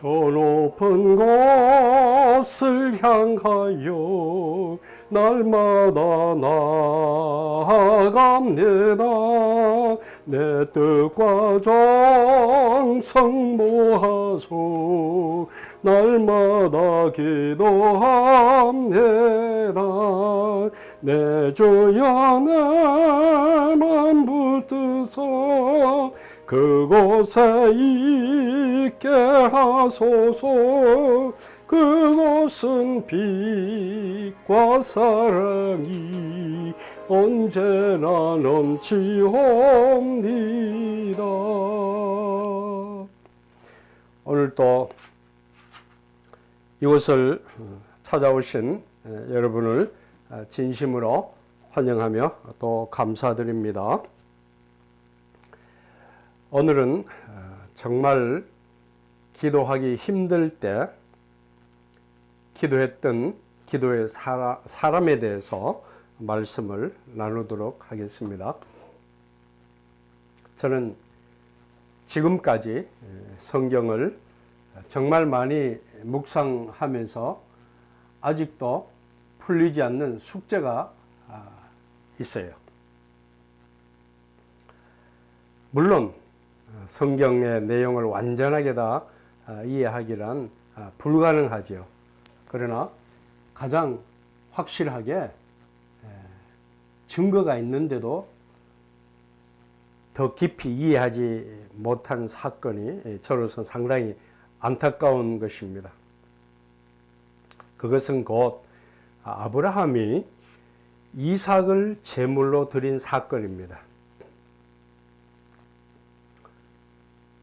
저 높은 곳을 향하여 날마다 나아갑니다. 내 뜻과 정성 모아서 날마다 기도합니다. 내 주여 내만 붙드사 그곳에 있게 하소서. 그곳은 빛과 사랑이 언제나 넘치옵니다. 오늘도 이곳을 찾아오신 여러분을 진심으로 환영하며 또 감사드립니다. 오늘은 정말 기도하기 힘들 때 기도했던 기도의 사람에 대해서 말씀을 나누도록 하겠습니다. 저는 지금까지 성경을 정말 많이 묵상하면서 아직도 풀리지 않는 숙제가 있어요. 물론 성경의 내용을 완전하게 다 이해하기란 불가능하지요. 그러나 가장 확실하게 증거가 있는데도 더 깊이 이해하지 못한 사건이 저로서는 상당히 안타까운 것입니다. 그것은 곧 아브라함이 이삭을 제물로 드린 사건입니다.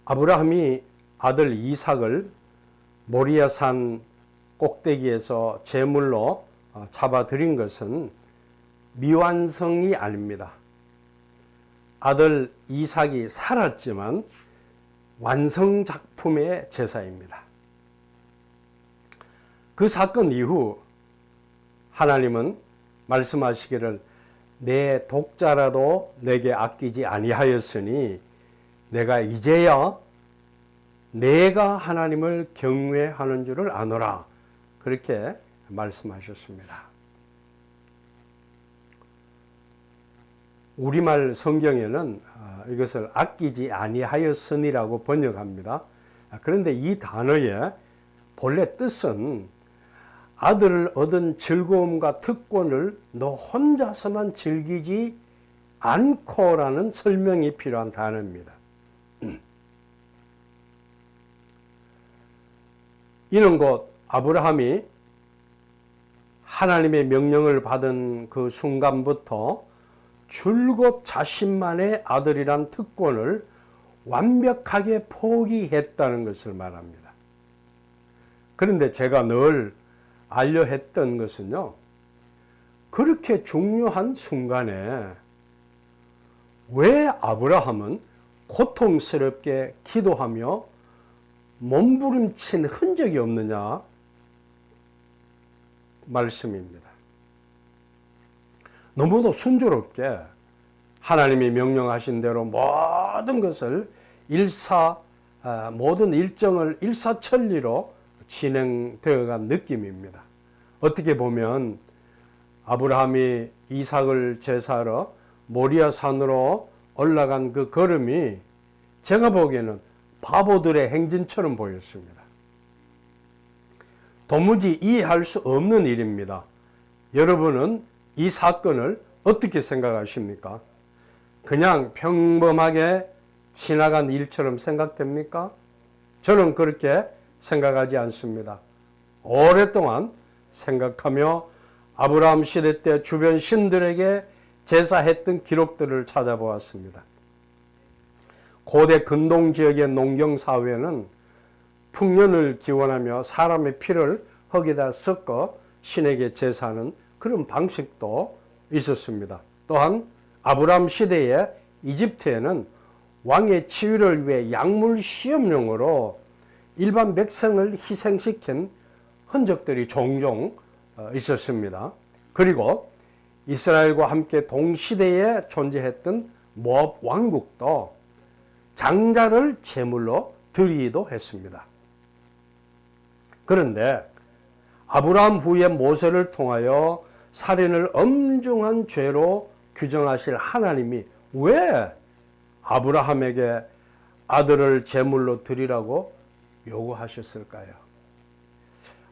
아브라함이 아들 이삭을 모리아산 꼭대기에서 제물로 잡아들인 것은 미완성이 아닙니다. 아들 이삭이 살았지만 완성작품의 제사입니다. 그 사건 이후 하나님은 말씀하시기를 내 독자라도 내게 아끼지 아니하였으니 내가 이제야 내가 하나님을 경외하는 줄을 아노라. 그렇게 말씀하셨습니다. 우리말 성경에는 이것을 아끼지 아니하였으니라고 번역합니다. 그런데 이 단어의 본래 뜻은 아들을 얻은 즐거움과 특권을 너 혼자서만 즐기지 않고라는 설명이 필요한 단어입니다. 이는 곧 아브라함이 하나님의 명령을 받은 그 순간부터 줄곧 자신만의 아들이란 특권을 완벽하게 포기했다는 것을 말합니다. 그런데 제가 늘 알려 했던 것은요, 그렇게 중요한 순간에 왜 아브라함은 고통스럽게 기도하며 몸부림친 흔적이 없느냐 말씀입니다. 너무도 순조롭게 하나님이 명령하신 대로 모든 것을 모든 일정을 일사천리로 진행되어간 느낌입니다. 어떻게 보면 아브라함이 이삭을 제사하러 모리아산으로 올라간 그 걸음이 제가 보기에는 바보들의 행진처럼 보였습니다. 도무지 이해할 수 없는 일입니다. 여러분은 이 사건을 어떻게 생각하십니까? 그냥 평범하게 지나간 일처럼 생각됩니까? 저는 그렇게 생각하지 않습니다. 오랫동안 생각하며 아브라함 시대 때 주변 신들에게 제사했던 기록들을 찾아보았습니다. 고대 근동 지역의 농경사회는 풍년을 기원하며 사람의 피를 흙에다 섞어 신에게 제사하는 그런 방식도 있었습니다. 또한 아브라함 시대의 이집트에는 왕의 치유를 위해 약물 시험용으로 일반 백성을 희생시킨 흔적들이 종종 있었습니다. 그리고 이스라엘과 함께 동시대에 존재했던 모압 왕국도 장자를 제물로 드리기도 했습니다. 그런데 아브라함 후에 모세를 통하여 살인을 엄중한 죄로 규정하실 하나님이 왜 아브라함에게 아들을 제물로 드리라고 요구하셨을까요?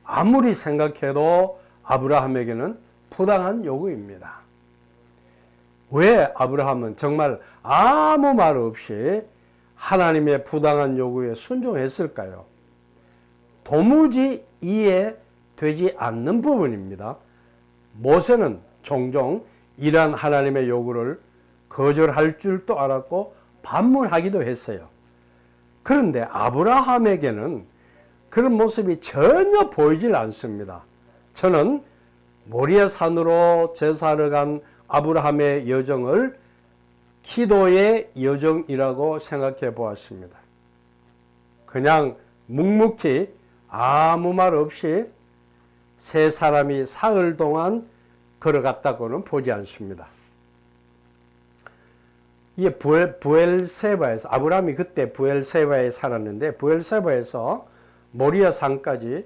아무리 생각해도 아브라함에게는 부당한 요구입니다. 왜 아브라함은 정말 아무 말 없이 하나님의 부당한 요구에 순종했을까요? 도무지 이해되지 않는 부분입니다. 모세는 종종 이러한 하나님의 요구를 거절할 줄도 알았고 반문하기도 했어요. 그런데 아브라함에게는 그런 모습이 전혀 보이질 않습니다. 저는 모리아 산으로 제사를 간 아브라함의 여정을 기도의 여정이라고 생각해 보았습니다. 그냥 묵묵히 아무 말 없이 세 사람이 사흘 동안 걸어갔다고는 보지 않습니다. 이게 부엘세바에서, 아브라함이 그때 부엘세바에 살았는데 부엘세바에서 모리아 산까지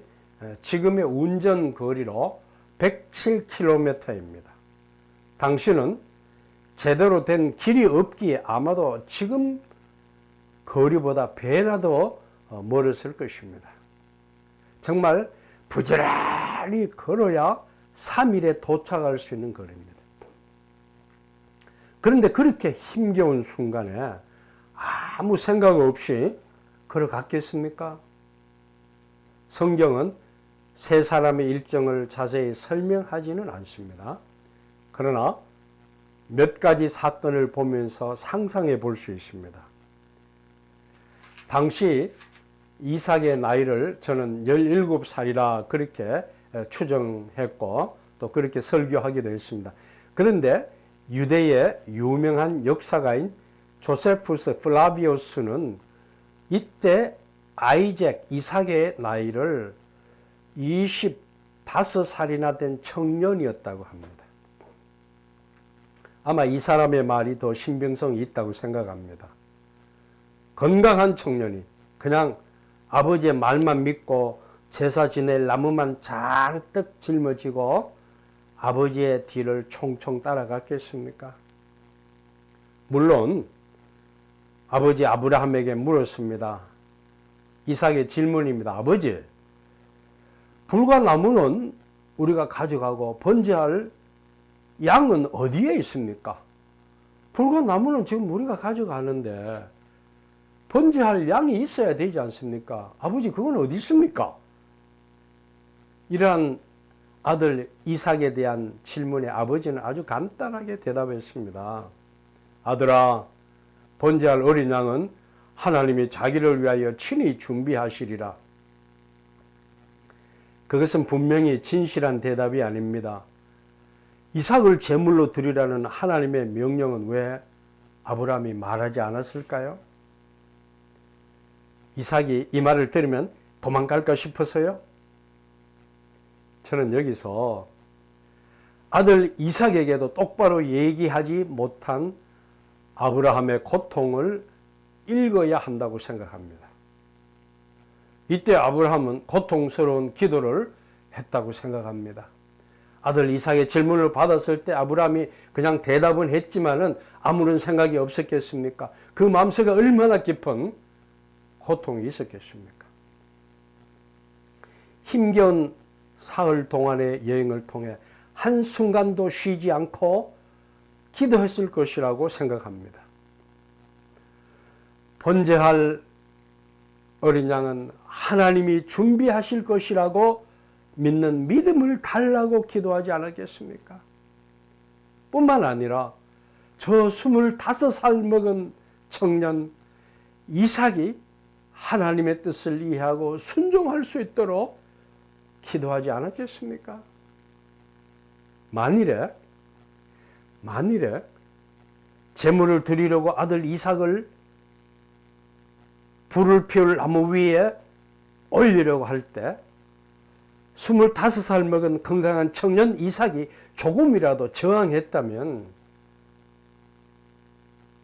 지금의 운전 거리로 107km입니다. 당시는 제대로 된 길이 없기에 아마도 지금 거리보다 배나 더 멀었을 것입니다. 정말 부지런히 걸어야 3일에 도착할 수 있는 거리입니다. 그런데 그렇게 힘겨운 순간에 아무 생각 없이 걸어갔겠습니까? 성경은 세 사람의 일정을 자세히 설명하지는 않습니다. 그러나 몇 가지 사건을 보면서 상상해 볼 수 있습니다. 당시 이삭의 나이를 저는 17살이라 그렇게 추정했고 또 그렇게 설교하기도 했습니다. 그런데 유대의 유명한 역사가인 조세푸스 플라비우스는 이때 이삭의 나이를 25살이나 된 청년이었다고 합니다. 아마 이 사람의 말이 더 신빙성이 있다고 생각합니다. 건강한 청년이 그냥 아버지의 말만 믿고 제사 지낼 나무만 잔뜩 짊어지고 아버지의 뒤를 총총 따라갔겠습니까? 물론 아버지 아브라함에게 물었습니다. 이삭의 질문입니다. 아버지, 불과 나무는 우리가 가져가고 번제할 양은 어디에 있습니까? 불과 나무는 지금 우리가 가져가는데 번제할 양이 있어야 되지 않습니까? 아버지, 그건 어디 있습니까? 이러한 아들 이삭에 대한 질문에 아버지는 아주 간단하게 대답했습니다. 아들아, 번제할 어린 양은 하나님이 자기를 위하여 친히 준비하시리라. 그것은 분명히 진실한 대답이 아닙니다. 이삭을 제물로 드리라는 하나님의 명령은 왜 아브라함이 말하지 않았을까요? 이삭이 이 말을 들으면 도망갈까 싶어서요? 저는 여기서 아들 이삭에게도 똑바로 얘기하지 못한 아브라함의 고통을 읽어야 한다고 생각합니다. 이때 아브라함은 고통스러운 기도를 했다고 생각합니다. 아들 이삭의 질문을 받았을 때 아브라함이 그냥 대답은 했지만은 아무런 생각이 없었겠습니까? 그 마음속에 얼마나 깊은 고통이 있었겠습니까? 힘겨운 사흘 동안의 여행을 통해 한순간도 쉬지 않고 기도했을 것이라고 생각합니다. 번제할 어린 양은 하나님이 준비하실 것이라고 믿는 믿음을 달라고 기도하지 않았겠습니까? 뿐만 아니라 저 25살 먹은 청년 이삭이 하나님의 뜻을 이해하고 순종할 수 있도록 기도하지 않았겠습니까? 만일에 제물을 드리려고 아들 이삭을 불을 피울 나무 위에 올리려고 할 때 25살 먹은 건강한 청년 이삭이 조금이라도 저항했다면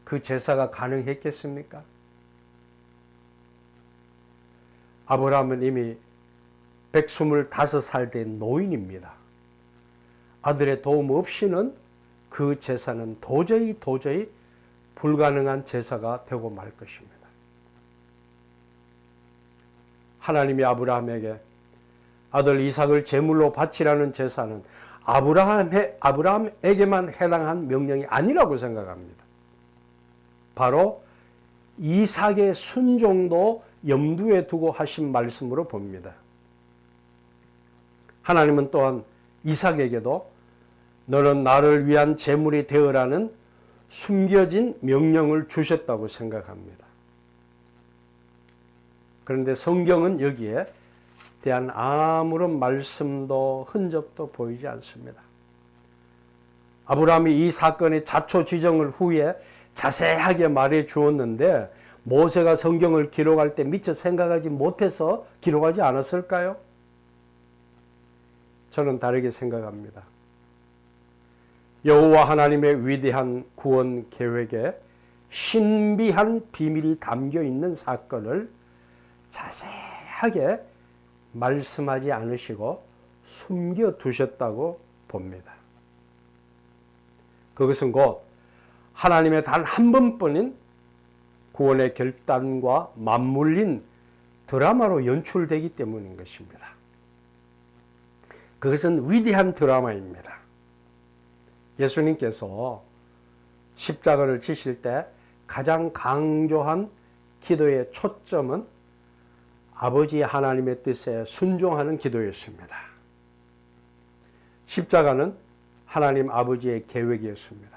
그 제사가 가능했겠습니까? 아브라함은 이미 125살 된 노인입니다. 아들의 도움 없이는 그 제사는 도저히 불가능한 제사가 되고 말 것입니다. 하나님이 아브라함에게 아들 이삭을 제물로 바치라는 제사는 아브라함에게만 해당한 명령이 아니라고 생각합니다. 바로 이삭의 순종도 염두에 두고 하신 말씀으로 봅니다. 하나님은 또한 이삭에게도 너는 나를 위한 제물이 되어라는 숨겨진 명령을 주셨다고 생각합니다. 그런데 성경은 여기에 대한 아무런 말씀도 흔적도 보이지 않습니다. 아브라함이 이 사건의 자초지정을 후에 자세하게 말해 주었는데 모세가 성경을 기록할 때 미처 생각하지 못해서 기록하지 않았을까요? 저는 다르게 생각합니다. 여호와 하나님의 위대한 구원 계획에 신비한 비밀이 담겨 있는 사건을 자세하게 말씀하지 않으시고 숨겨두셨다고 봅니다. 그것은 곧 하나님의 단 한 번뿐인 구원의 결단과 맞물린 드라마로 연출되기 때문인 것입니다. 그것은 위대한 드라마입니다. 예수님께서 십자가를 지실 때 가장 강조한 기도의 초점은 아버지 하나님의 뜻에 순종하는 기도였습니다. 십자가는 하나님 아버지의 계획이었습니다.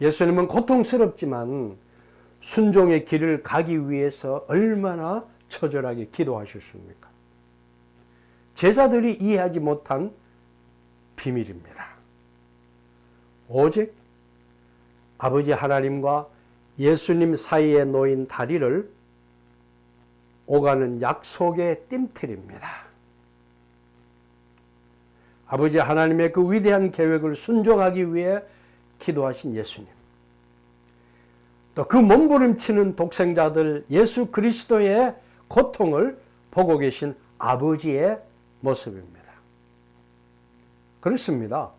예수님은 고통스럽지만 순종의 길을 가기 위해서 얼마나 처절하게 기도하셨습니까? 제자들이 이해하지 못한 비밀입니다. 오직 아버지 하나님과 예수님 사이에 놓인 다리를 오가는 약속의 뜀틀입니다. 아버지 하나님의 그 위대한 계획을 순종하기 위해 기도하신 예수님, 또 그 몸부림치는 독생자들 예수 그리스도의 고통을 보고 계신 아버지의 모습입니다. 그렇습니다.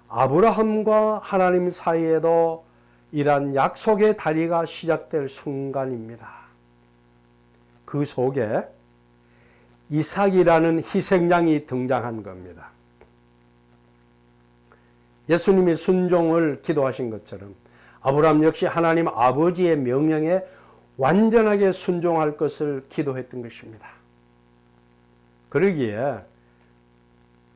아브라함과 하나님 사이에도 이러한 약속의 다리가 시작될 순간입니다. 그 속에 이삭이라는 희생양이 등장한 겁니다. 예수님이 순종을 기도하신 것처럼 아브라함 역시 하나님 아버지의 명령에 완전하게 순종할 것을 기도했던 것입니다. 그러기에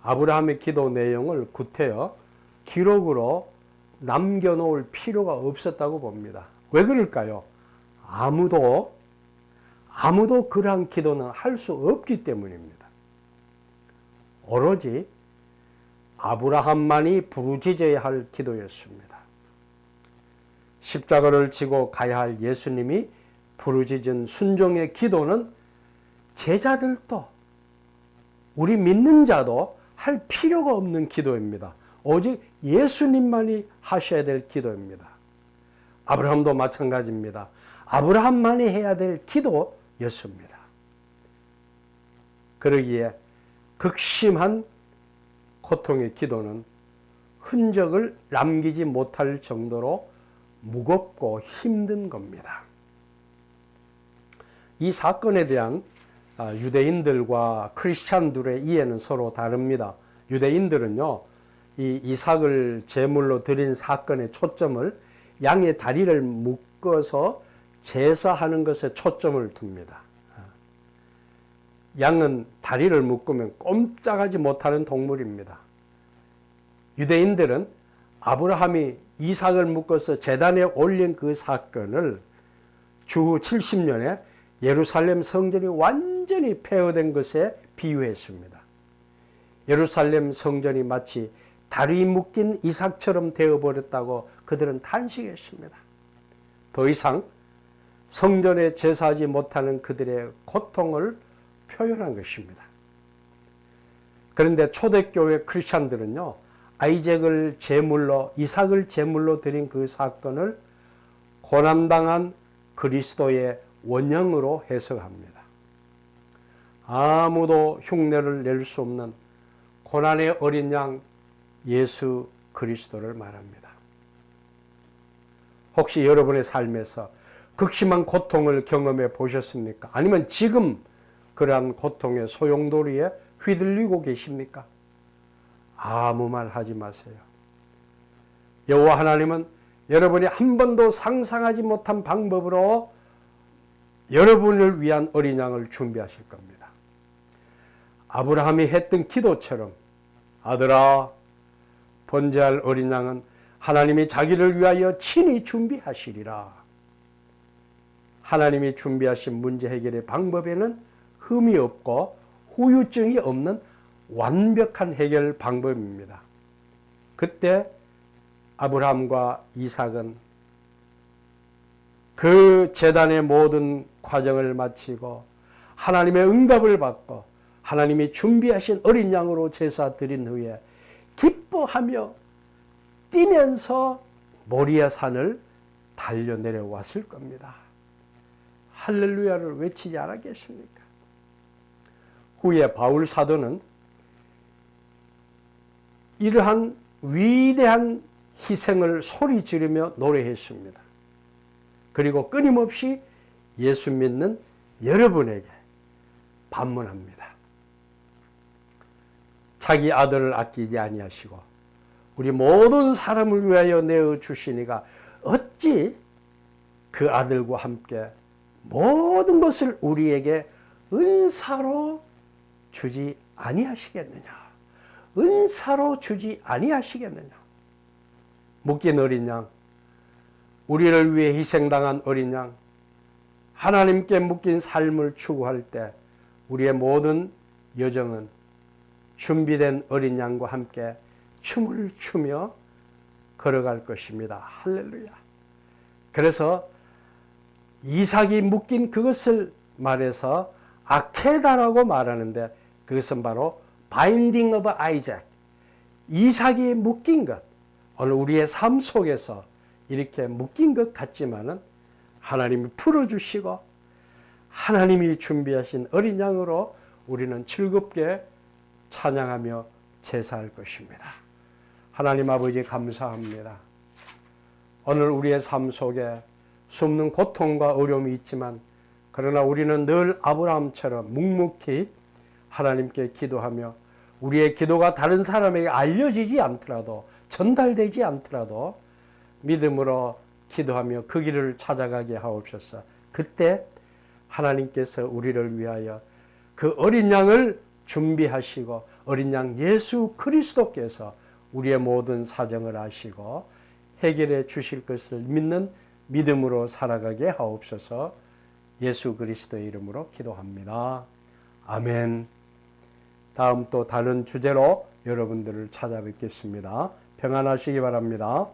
아브라함의 기도 내용을 구태여 기록으로 남겨놓을 필요가 없었다고 봅니다. 왜 그럴까요? 아무도 그러한 기도는 할 수 없기 때문입니다. 오로지 아브라함만이 부르짖어야 할 기도였습니다. 십자가를 지고 가야 할 예수님이 부르짖은 순종의 기도는 제자들도 우리 믿는 자도 할 필요가 없는 기도입니다. 오직 예수님만이 하셔야 될 기도입니다. 아브라함도 마찬가지입니다. 아브라함만이 해야 될 기도였습니다. 그러기에 극심한 고통의 기도는 흔적을 남기지 못할 정도로 무겁고 힘든 겁니다. 이 사건에 대한 유대인들과 크리스찬들의 이해는 서로 다릅니다. 유대인들은요, 이 이삭을 제물로 드린 사건의 초점을 양의 다리를 묶어서 제사하는 것에 초점을 둡니다. 양은 다리를 묶으면 꼼짝하지 못하는 동물입니다. 유대인들은 아브라함이 이삭을 묶어서 제단에 올린 그 사건을 주후 70년에 예루살렘 성전이 완전히 폐허된 것에 비유했습니다. 예루살렘 성전이 마치 다리 묶인 이삭처럼 되어버렸다고 그들은 탄식했습니다. 더 이상 성전에 제사하지 못하는 그들의 고통을 표현한 것입니다. 그런데 초대교회 크리스찬들은요, 이삭을 제물로 드린 그 사건을 고난당한 그리스도의 원형으로 해석합니다. 아무도 흉내를 낼 수 없는 고난의 어린 양 예수 그리스도를 말합니다. 혹시 여러분의 삶에서 극심한 고통을 경험해 보셨습니까? 아니면 지금 그러한 고통의 소용돌이에 휘둘리고 계십니까? 아무 말 하지 마세요. 여호와 하나님은 여러분이 한 번도 상상하지 못한 방법으로 여러분을 위한 어린 양을 준비하실 겁니다. 아브라함이 했던 기도처럼 아들아, 번제할 어린 양은 하나님이 자기를 위하여 친히 준비하시리라. 하나님이 준비하신 문제 해결의 방법에는 흠이 없고 후유증이 없는 완벽한 해결 방법입니다. 그때 아브라함과 이삭은 그 제단의 모든 과정을 마치고 하나님의 응답을 받고 하나님이 준비하신 어린 양으로 제사 드린 후에 기뻐하며 뛰면서 모리아 산을 달려 내려왔을 겁니다. 할렐루야를 외치지 않았겠습니까? 후에 바울 사도는 이러한 위대한 희생을 소리 지르며 노래했습니다. 그리고 끊임없이 예수 믿는 여러분에게 반문합니다. 자기 아들을 아끼지 아니하시고 우리 모든 사람을 위하여 내어 주시니가 어찌 그 아들과 함께 모든 것을 우리에게 은사로 주지 아니하시겠느냐? 은사로 주지 아니하시겠느냐? 묶인 어린 양, 우리를 위해 희생당한 어린 양, 하나님께 묶인 삶을 추구할 때 우리의 모든 여정은 준비된 어린 양과 함께 춤을 추며 걸어갈 것입니다. 할렐루야. 그래서 이삭이 묶인 그것을 말해서 아케다라고 말하는데 그것은 바로 바인딩 오브 아이작, 이삭이 묶인 것, 오늘 우리의 삶 속에서 이렇게 묶인 것 같지만은 하나님이 풀어주시고 하나님이 준비하신 어린 양으로 우리는 즐겁게 찬양하며 제사할 것입니다. 하나님 아버지 감사합니다. 오늘 우리의 삶 속에 숨는 고통과 어려움이 있지만 그러나 우리는 늘 아브라함처럼 묵묵히 하나님께 기도하며 우리의 기도가 다른 사람에게 알려지지 않더라도 전달되지 않더라도 믿음으로 기도하며 그 길을 찾아가게 하옵소서. 그때 하나님께서 우리를 위하여 그 어린 양을 준비하시고 어린 양 예수 그리스도께서 우리의 모든 사정을 아시고 해결해 주실 것을 믿는 믿음으로 살아가게 하옵소서. 예수 그리스도의 이름으로 기도합니다. 아멘. 다음 또 다른 주제로 여러분들을 찾아뵙겠습니다. 평안하시기 바랍니다.